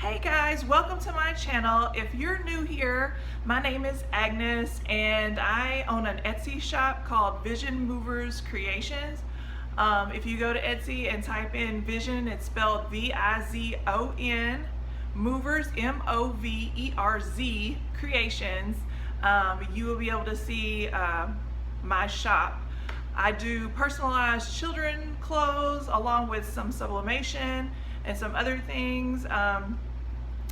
Hey guys, welcome to my channel. If you're new here, my name is Agnes and I own an Etsy shop called Vision Movers Creations. If you go to Etsy and type in Vision, it's spelled V-I-Z-O-N, Movers, M-O-V-E-R-Z, Creations, you will be able to see my shop. I do personalized children clothes along with some sublimation and some other things.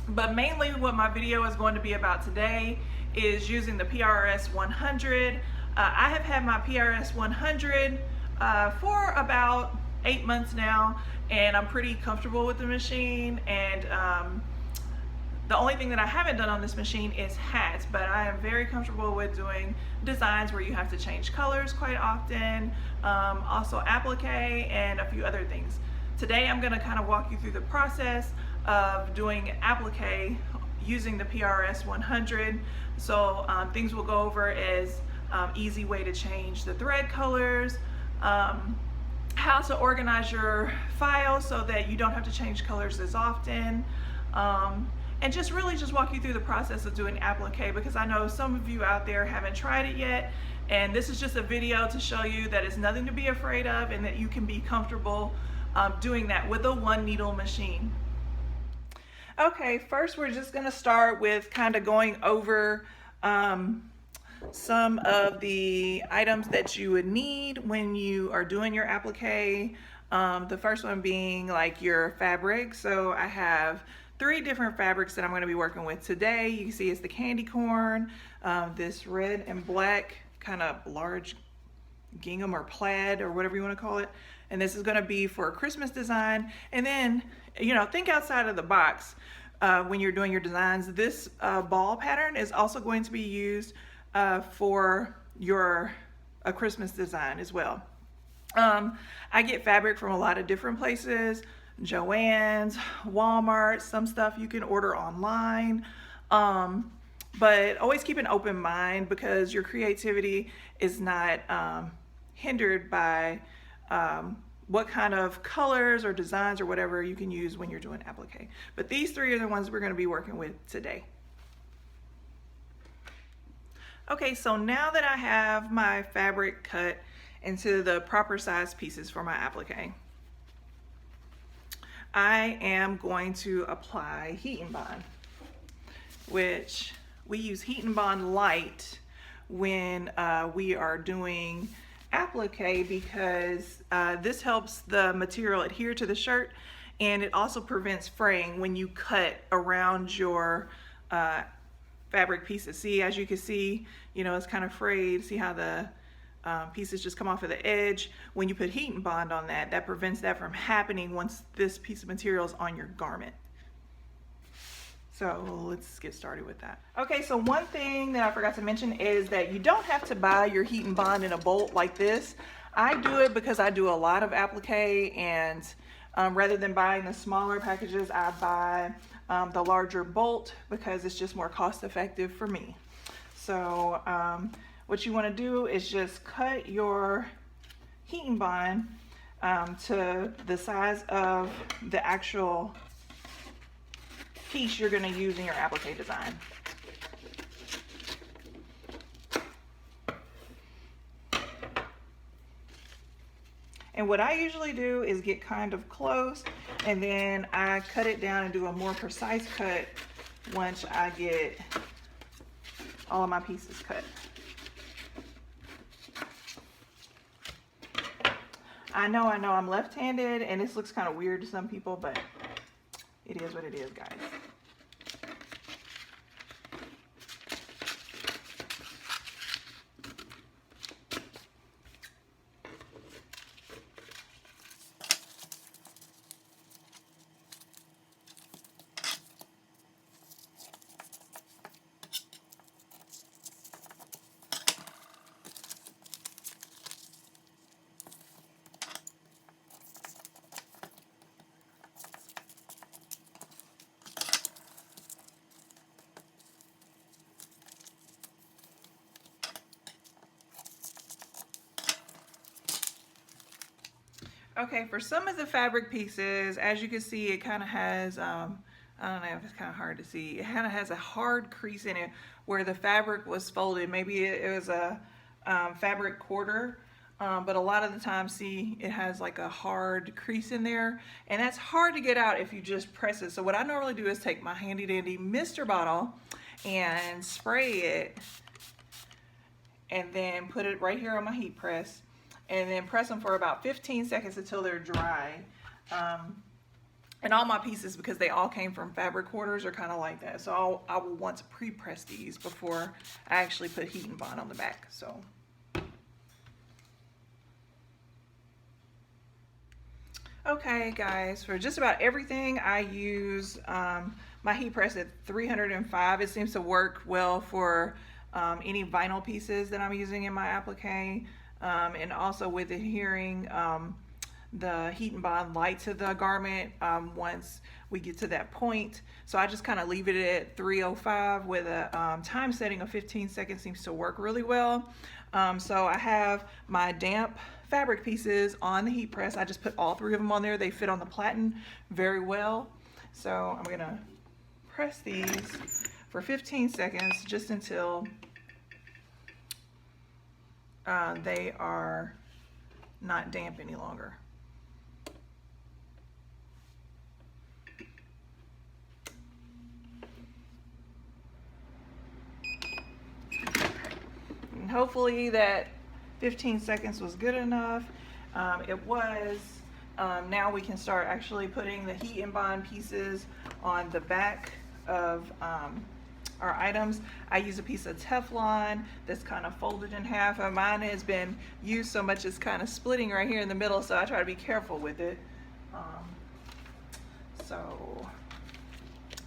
But mainly what my video is going to be about today is using the PRS100. I have had my PRS100 for about 8 months now, and I'm pretty comfortable with the machine. And the only thing that I haven't done on this machine is hats, but I am very comfortable with doing designs where you have to change colors quite often, also applique and a few other things. Today I'm going to kind of walk you through the process of doing applique using the PRS100. So things we'll go over is easy way to change the thread colors, how to organize your files so that you don't have to change colors as often, and just really just walk you through the process of doing applique, because I know some of you out there haven't tried it yet, and this is just a video to show you that it's nothing to be afraid of and that you can be comfortable doing that with a one needle machine. Okay, first we're just going to start with kind of going over some of the items that you would need when you are doing your applique. The first one being like your fabric. So I have 3 different fabrics that I'm going to be working with today. You can see it's the candy corn, this red and black kind of large gingham or plaid or whatever you want to call it. And this is going to be for a Christmas design. And then, you know, think outside of the box when you're doing your designs. This ball pattern is also going to be used for a Christmas design as well. I get fabric from a lot of different places, Joann's, Walmart, some stuff you can order online. But always keep an open mind, because your creativity is not hindered by what kind of colors or designs or whatever you can use when you're doing applique. But these 3 are the ones we're going to be working with today. Okay, so now that I have my fabric cut into the proper size pieces for my applique, I am going to apply HeatnBond, which we use HeatnBond Light when we are doing applique, because this helps the material adhere to the shirt, and it also prevents fraying when you cut around your fabric pieces. See, as you can see, you know, it's kind of frayed. See how the pieces just come off of the edge? When you put HeatnBond on that, that prevents that from happening once this piece of material is on your garment. So let's get started with that. Okay, so one thing that I forgot to mention is that you don't have to buy your HeatnBond in a bolt like this. I do it because I do a lot of applique, and rather than buying the smaller packages, I buy the larger bolt because it's just more cost effective for me. So what you want to do is just cut your HeatnBond to the size of the actual piece you're going to use in your applique design. And what I usually do is get kind of close, and then I cut it down and do a more precise cut once I get all of my pieces cut. I know I'm left-handed, and this looks kind of weird to some people, but it is what it is, guys. Okay, for some of the fabric pieces, as you can see, it kind of has I don't know if it's kind of hard to see. It kind of has a hard crease in it where the fabric was folded. Maybe it was a fabric quarter, but a lot of the time, see, it has like a hard crease in there, and that's hard to get out if you just press it. So what I normally do is take my handy dandy Mr. bottle and spray it, and then put it right here on my heat press, and then press them for about 15 seconds until they're dry. And all my pieces, because they all came from fabric quarters, are kind of like that. So I will want to pre-press these before I actually put HeatnBond on the back. So, okay guys, for just about everything I use my heat press at 305. It seems to work well for any vinyl pieces that I'm using in my applique, and also with adhering the HeatnBond light to the garment once we get to that point. So I just kind of leave it at 305 with a time setting of 15 seconds. Seems to work really well. So I have my damp fabric pieces on the heat press. I just put all 3 of them on there. They fit on the platen very well. So I'm gonna press these for 15 seconds just until they are not damp any longer. And hopefully that 15 seconds was good enough. It was. Now we can start actually putting the HeatnBond pieces on the back of our items. I use a piece of Teflon that's kind of folded in half. Mine has been used so much it's kind of splitting right here in the middle, so I try to be careful with it. So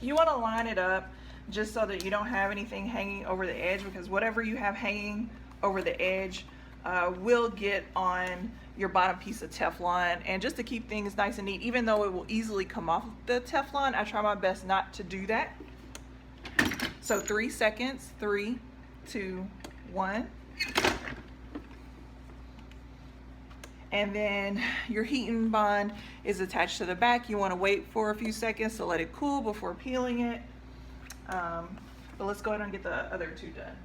you want to line it up just so that you don't have anything hanging over the edge, because whatever you have hanging over the edge will get on your bottom piece of Teflon. And just to keep things nice and neat, even though it will easily come off the Teflon, I try my best not to do that. So 3 seconds, 3, 2, 1. And then your HeatnBond is attached to the back. You want to wait for a few seconds to let it cool before peeling it. But let's go ahead and get the other 2 done.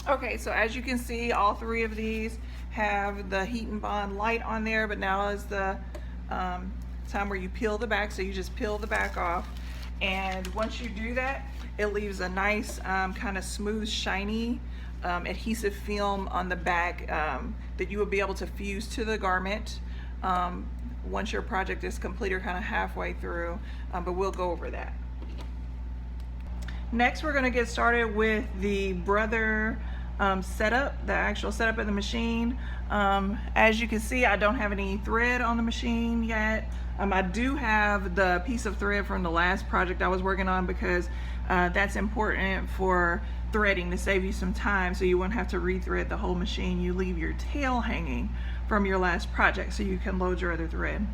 Okay, so as you can see, all 3 of these have the HeatnBond light on there, but now is the time where you peel the back. So you just peel the back off, and once you do that, it leaves a nice kind of smooth, shiny adhesive film on the back that you will be able to fuse to the garment once your project is complete or kind of halfway through, but we'll go over that. Next, we're going to get started with the Brother setup, the actual setup of the machine. As you can see, I don't have any thread on the machine yet. I do have the piece of thread from the last project I was working on, because that's important for threading to save you some time, so you won't have to rethread the whole machine. You leave your tail hanging from your last project so you can load your other thread.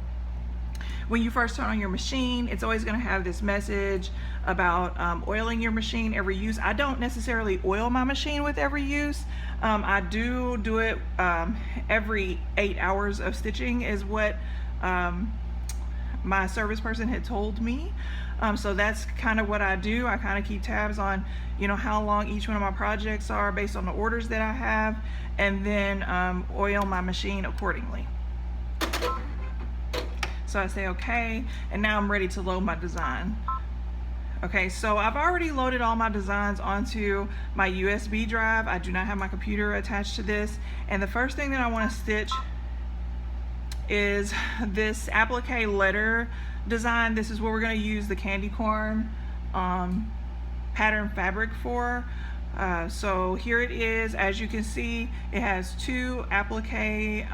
When you first turn on your machine, it's always going to have this message about oiling your machine every use. I don't necessarily oil my machine with every use. I do it every 8 hours of stitching is what my service person had told me. So that's kind of what I do. I kind of keep tabs on, you know, how long each one of my projects are based on the orders that I have, and then oil my machine accordingly. So I say okay, and now I'm ready to load my design. Okay, so I've already loaded all my designs onto my USB drive. I do not have my computer attached to this. And the first thing that I want to stitch is this applique letter design. This is what we're going to use the candy corn pattern fabric for. So here it is. As you can see, it has 2 applique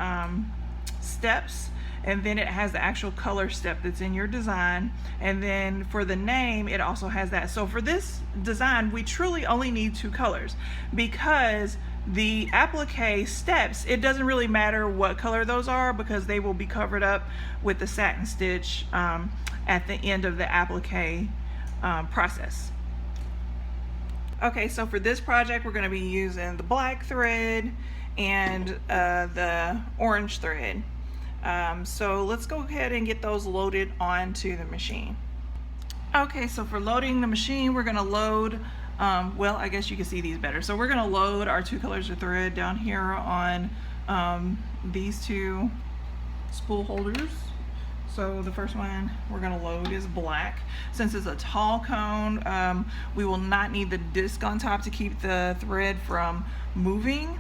steps. and then it has the actual color step that's in your design, and then for the name it also has that. So for this design we truly only need 2 colors, because the applique steps, it doesn't really matter what color those are because they will be covered up with the satin stitch at the end of the applique process. Okay, so for this project we're going to be using the black thread and the orange thread. So let's go ahead and get those loaded onto the machine. Okay, so for loading the machine we're going to load well, I guess you can see these better. So we're going to load our 2 colors of thread down here on these 2 spool holders. So the first one we're going to load is black. Since it's a tall cone, we will not need the disc on top to keep the thread from moving.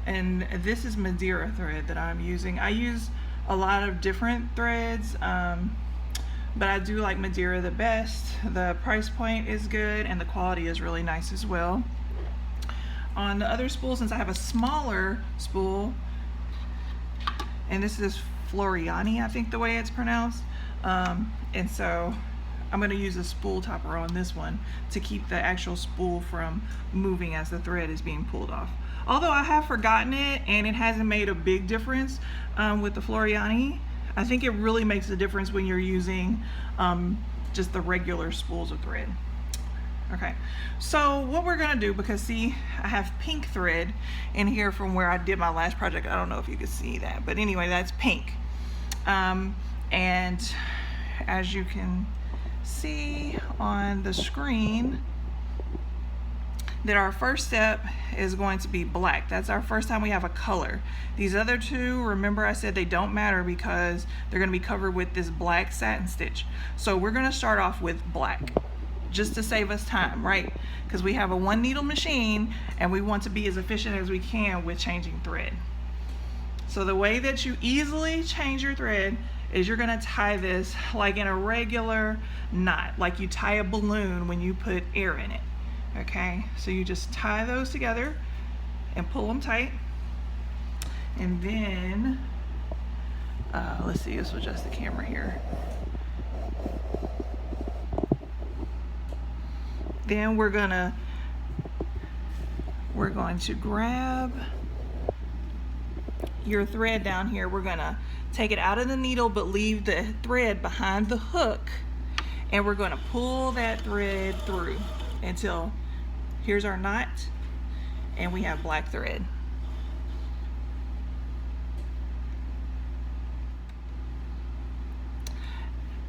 And this is Madeira thread that I'm using. I use a lot of different threads, but I do like Madeira the best. The price point is good and the quality is really nice as well. On the other spool, since I have a smaller spool, and this is Floriani, I think the way it's pronounced, and so I'm going to use a spool topper on this one to keep the actual spool from moving as the thread is being pulled off. Although I have forgotten it and it hasn't made a big difference with the Floriani, I think it really makes a difference when you're using just the regular spools of thread. Okay, so what we're gonna do, because see, I have pink thread in here from where I did my last project. I don't know if you can see that, but anyway, that's pink. And as you can see on the screen, that our first step is going to be black. That's our first time we have a color. These other 2, remember I said they don't matter because they're going to be covered with this black satin stitch. So we're going to start off with black, just to save us time, right? Because we have a 1 needle machine and we want to be as efficient as we can with changing thread. So the way that you easily change your thread is you're going to tie this like in a regular knot, like you tie a balloon when you put air in it. Okay, so you just tie those together and pull them tight, and then let's see, this will adjust the camera here. Then we're going to grab your thread down here. We're going to take it out of the needle but leave the thread behind the hook, and we're going to pull that thread through until here's our knot and we have black thread.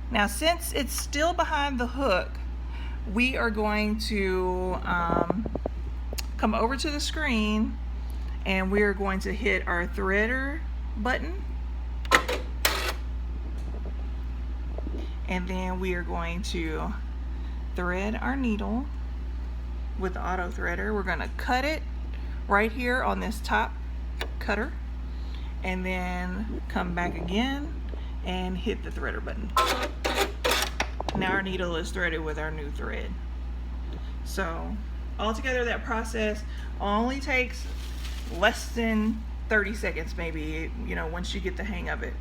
Now since it's still behind the hook, we are going to come over to the screen and we are going to hit our threader button, and then we are going to thread our needle with the auto threader. We're going to cut it right here on this top cutter, and then come back again and hit the threader button. Now our needle is threaded with our new thread. So altogether that process only takes less than 30 seconds maybe, you know, once you get the hang of it.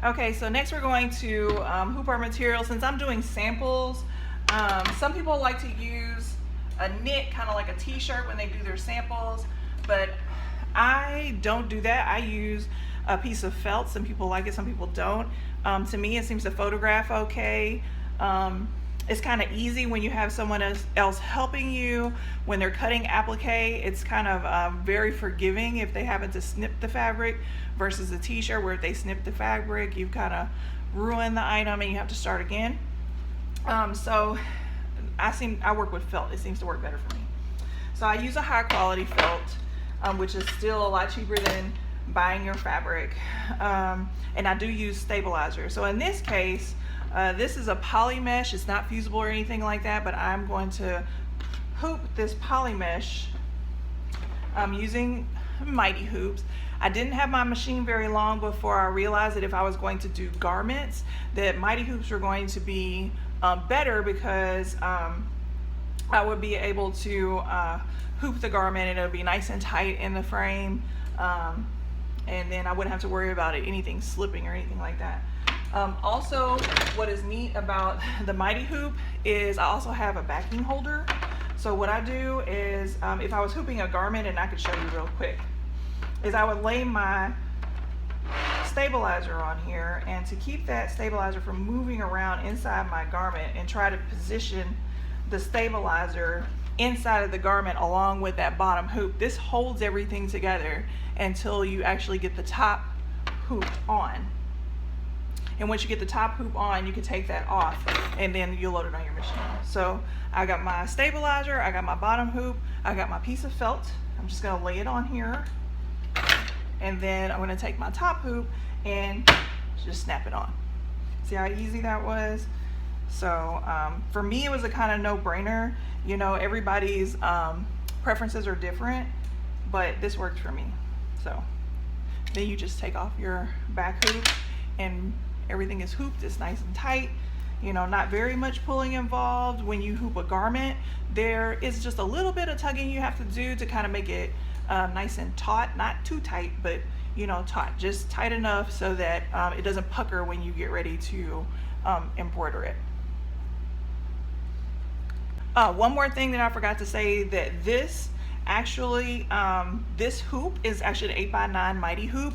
Okay, so next we're going to hoop our material. Since I'm doing samples, some people like to use a knit, kind of like a t-shirt when they do their samples, but I don't do that. I use a piece of felt. Some people like it, some people don't. To me, it seems to photograph okay. It's kind of easy when you have someone else helping you. When they're cutting applique, it's kind of very forgiving if they happen to snip the fabric, versus a t-shirt where if they snip the fabric, you've kind of ruined the item and you have to start again. So I work with felt. It seems to work better for me. So I use a high quality felt, which is still a lot cheaper than buying your fabric. And I do use stabilizer. So in this case, this is a poly mesh. It's not fusible or anything like that, but I'm going to hoop this poly mesh using Mighty hoops. I didn't have my machine very long before I realized that if I was going to do garments, that Mighty hoops were going to be better, because I would be able to hoop the garment and it'll be nice and tight in the frame. And then I wouldn't have to worry about anything slipping or anything like that. Also, what is neat about the Mighty Hoop is I also have a backing holder. So what I do is, if I was hooping a garment, and I could show you real quick, is I would lay my stabilizer on here, and to keep that stabilizer from moving around inside my garment, and try to position the stabilizer inside of the garment along with that bottom hoop. This holds everything together until you actually get the top hoop on. And once you get the top hoop on, you can take that off, and then you load it on your machine. So I got my stabilizer, I got my bottom hoop, I got my piece of felt. I'm just gonna lay it on here, and then I'm gonna take my top hoop and just snap it on. See how easy that was? So for me, it was a kind of no-brainer. You know, everybody's preferences are different, but this worked for me. So then you just take off your back hoop, and everything is hooped. It's nice and tight. You know, not very much pulling involved. When you hoop a garment, there is just a little bit of tugging you have to do to kind of make it nice and taut. Not too tight, but you know, taut. Just tight enough so that it doesn't pucker when you get ready to embroider it. One more thing that I forgot to say, that this actually, this hoop is actually an 8x9 Mighty hoop,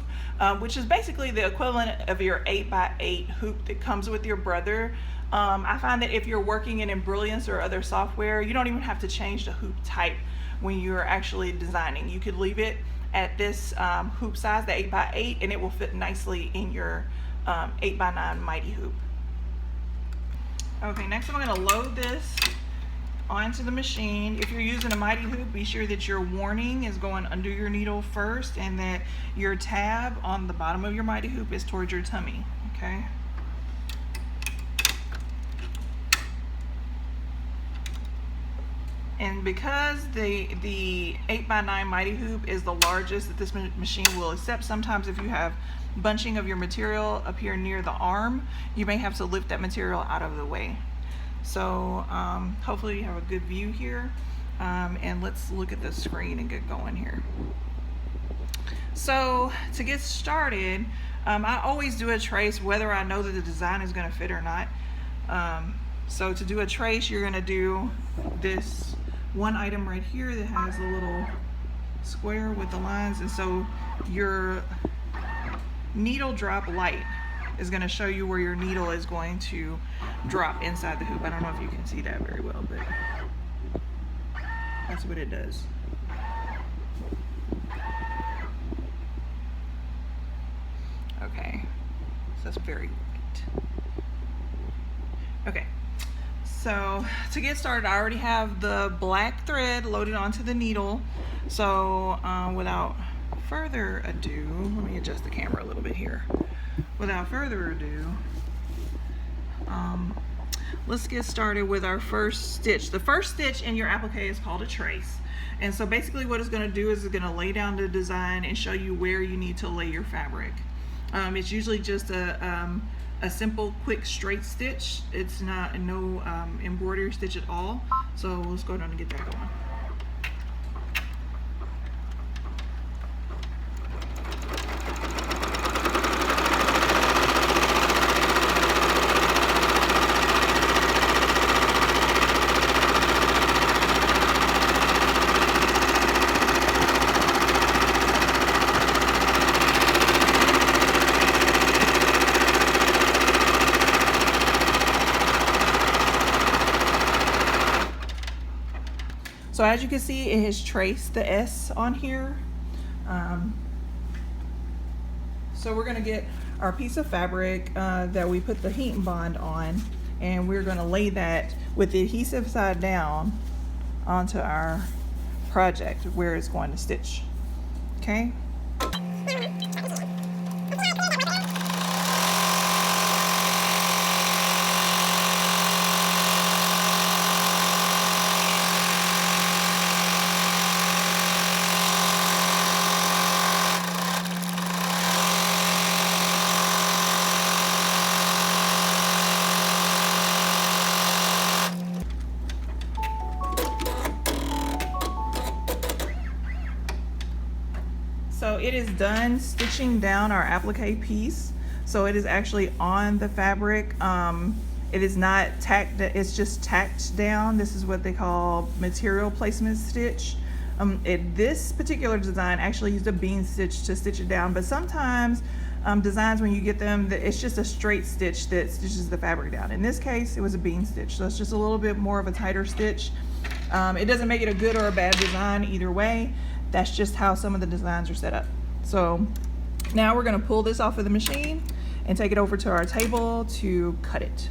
which is basically the equivalent of your 8x8 hoop that comes with your Brother. I find that if you're working in Embroider or other software, you don't even have to change the hoop type when you're actually designing. You could leave it at this hoop size, the 8x8, and it will fit nicely in your 8x9 Mighty hoop. Okay, next I'm going to load this onto the machine. If you're using a Mighty hoop, be sure that your warning is going under your needle first, and that your tab on the bottom of your Mighty hoop is towards your tummy. Okay. And because the 8x9 Mighty hoop is the largest that this machine will accept, sometimes if you have bunching of your material up here near the arm, you may have to lift that material out of the way. So hopefully you have a good view here, and let's look at the screen and get going here. So to get started, I always do a trace whether I know that the design is going to fit or not. So to do a trace, you're going to do this one item right here that has a little square with the lines, and so your needle drop light is going to show you where your needle is going to drop inside the hoop. I don't know if you can see that very well, but that's what it does. Okay, so that's very light. Okay, so to get started, I already have the black thread loaded onto the needle. So without further ado, let me adjust the camera a little bit here. Without further ado, let's get started with our first stitch. The first stitch in your applique is called a trace. And so basically what it's going to do is it's going to lay down the design and show you where you need to lay your fabric. It's usually just a simple, quick, straight stitch. It's not no embroidery stitch at all. So let's go down and get that going. So as you can see, it has traced the S on here. So we're gonna get our piece of fabric that we put the HeatnBond on, and we're gonna lay that with the adhesive side down onto our project where it's going to stitch, okay? it is done stitching down our applique piece. So it is actually on the fabric. It is not tacked, it's just tacked down. This is what they call material placement stitch. This particular design actually used a bean stitch to stitch it down, but sometimes designs, when you get them, it's just a straight stitch that stitches the fabric down. In this case, it was a bean stitch, so it's just a little bit more of a tighter stitch. It doesn't make it a good or a bad design either way. That's just how some of the designs are set up. So now we're gonna pull this off of the machine and take it over to our table to cut it.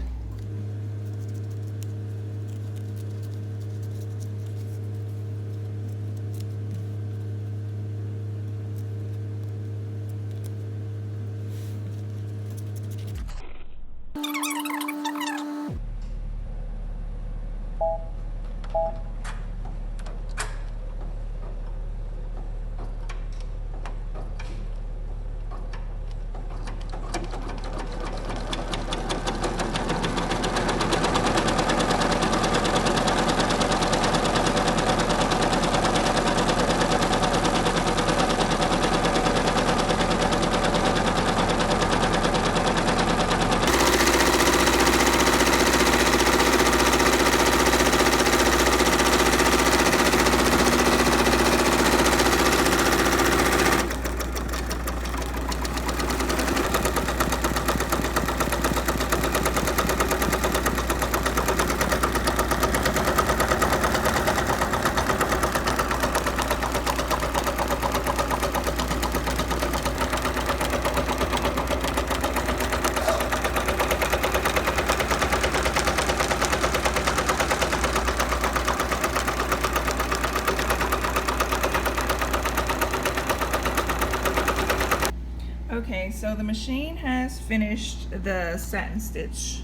Okay, so the machine has finished the satin stitch,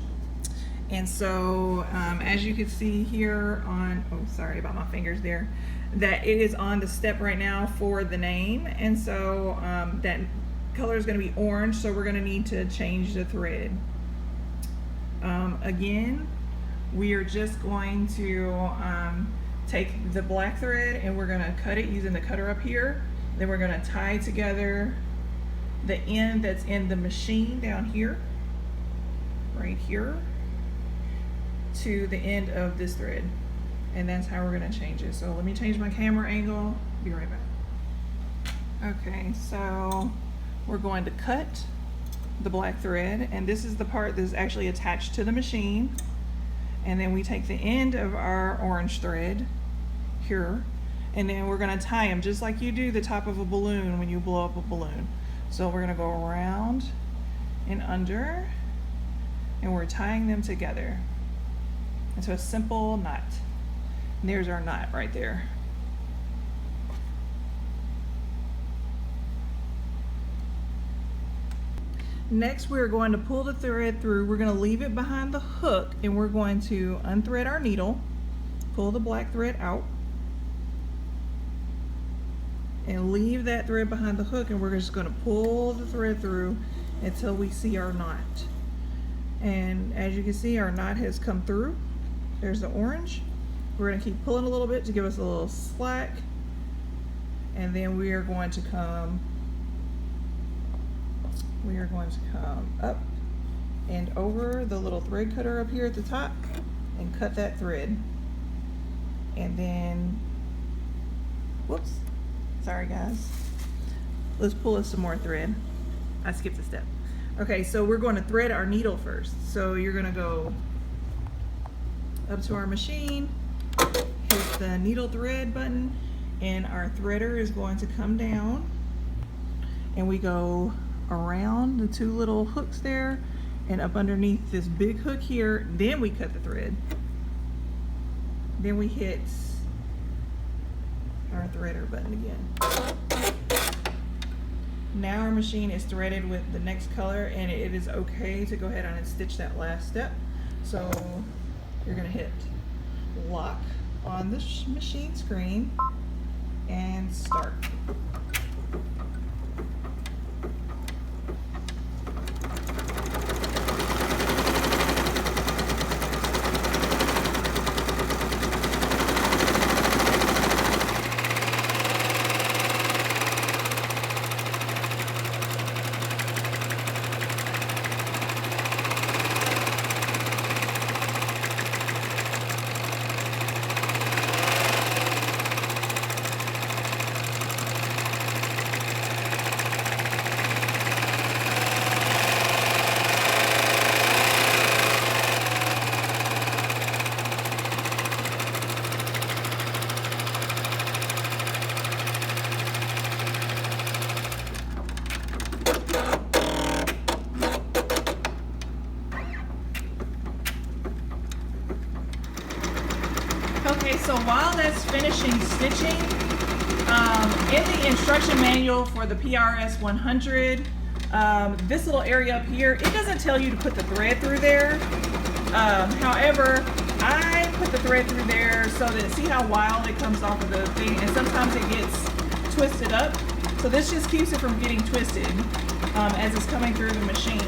and so as you can see here on, oh sorry about my fingers there, that it is on the step right now for the name, and so that color is going to be orange, so we're going to need to change the thread. Again, we are just going to take the black thread and we're going to cut it using the cutter up here. Then we're going to tie together the end that's in the machine down here, right here, to the end of this thread, and that's how we're going to change it. So let me change my camera angle, be right back. Okay, so we're going to cut the black thread, and this is the part that's actually attached to the machine, and then we take the end of our orange thread here, and then we're going to tie them just like you do the top of a balloon when you blow up a balloon. So we're going to go around and under, and we're tying them together into a simple knot. And there's our knot right there. Next, we're going to pull the thread through. We're going to leave it behind the hook, and we're going to unthread our needle, pull the black thread out, and leave that thread behind the hook, and we're just going to pull the thread through until we see our knot. And as you can see, our knot has come through. There's the orange. We're going to keep pulling a little bit to give us a little slack, and then we are going to come up and over the little thread cutter up here at the top and cut that thread. And then, whoops, sorry guys, let's pull us some more thread. I skipped a step. Okay, so we're going to thread our needle first. So you're going to go up to our machine, hit the needle thread button, and our threader is going to come down, and we go around the two little hooks there and up underneath this big hook here. Then we cut the thread. Then we hit our threader button again. Now our machine is threaded with the next color, and it is okay to go ahead on and stitch that last step. So you're going to hit lock on the machine screen and start. Okay, so while that's finishing stitching, in the instruction manual for the PRS100, this little area up here, it doesn't tell you to put the thread through there. However, I put the thread through there so that, see how wild it comes off of the thing, and sometimes it gets twisted up. So this just keeps it from getting twisted as it's coming through the machine.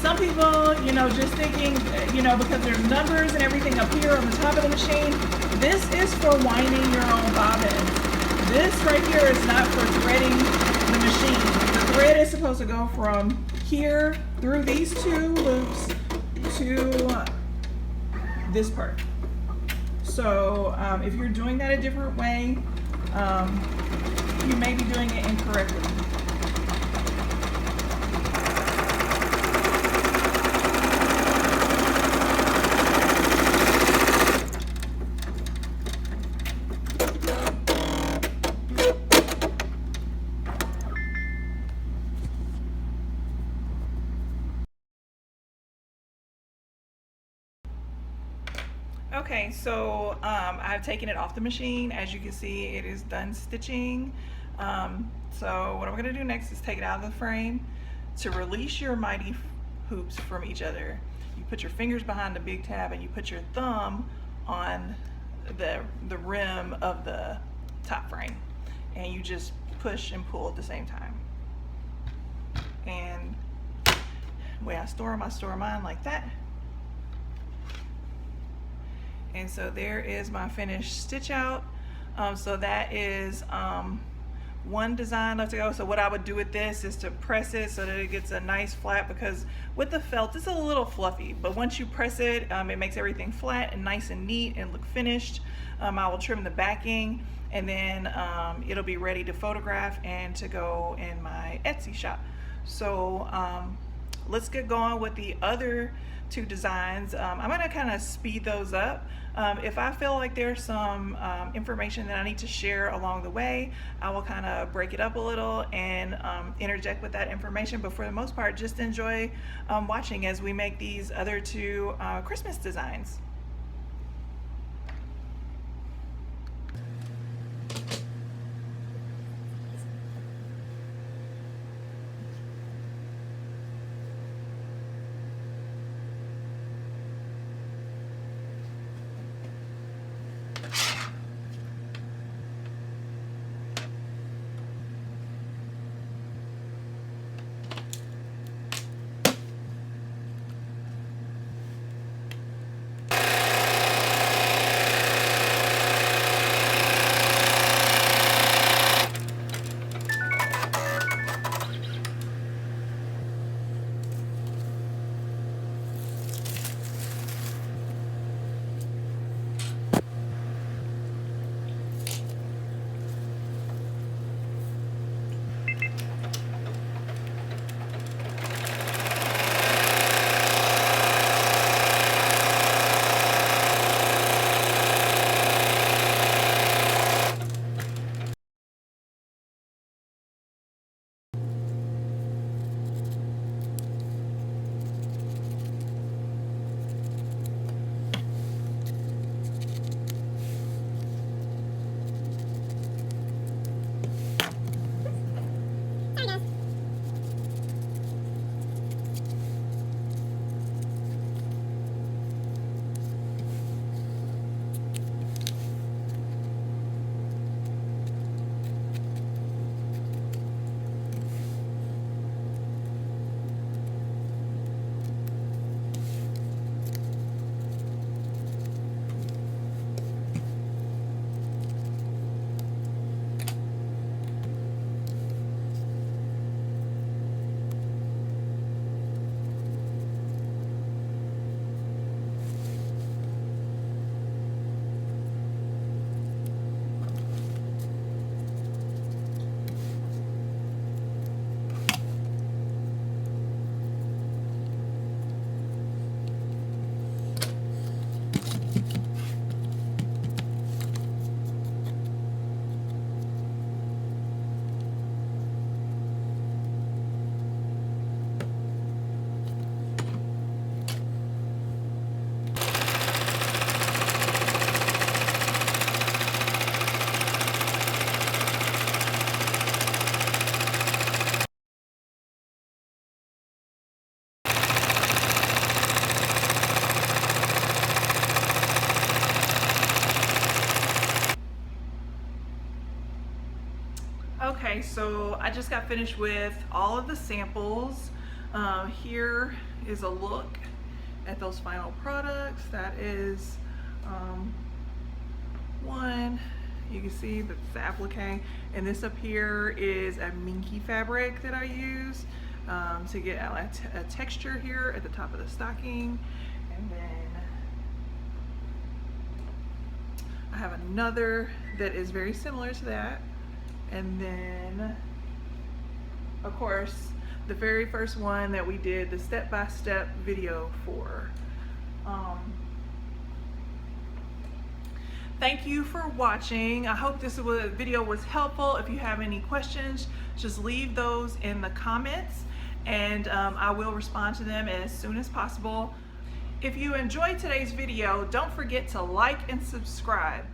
Some people, you know, just thinking, you know, because there's numbers and everything up here on the top of the machine, this is for winding your own bobbins. This right here is not for threading the machine. The thread is supposed to go from here through these two loops to this part. So if you're doing that a different way, you may be doing it incorrectly. Okay, so I've taken it off the machine. As you can see, it is done stitching. So what I'm going to do next is take it out of the frame. To release your mighty hoops from each other, you put your fingers behind the big tab and you put your thumb on the rim of the top frame, and you just push and pull at the same time. And the way I store mine like that. And so there is my finished stitch out. So that is one design left to go. So what I would do with this is to press it so that it gets a nice flat, because with the felt it's a little fluffy, but once you press it, it makes everything flat and nice and neat and look finished. I will trim the backing, and then it'll be ready to photograph and to go in my Etsy shop. So let's get going with the other two designs. I'm going to kind of speed those up. If I feel like there's some information that I need to share along the way, I will kind of break it up a little and interject with that information. But for the most part, just enjoy watching as we make these other two Christmas designs. Okay, so I just got finished with all of the samples. Here is a look at those final products. That is one. You can see that's the applique, and this up here is a minky fabric that I use to get a texture here at the top of the stocking. And then I have another that is very similar to that. And then, of course, the very first one that we did the step-by-step video for. Thank you for watching. I hope this video was helpful. If you have any questions, just leave those in the comments, and I will respond to them as soon as possible. If you enjoyed today's video, don't forget to like and subscribe.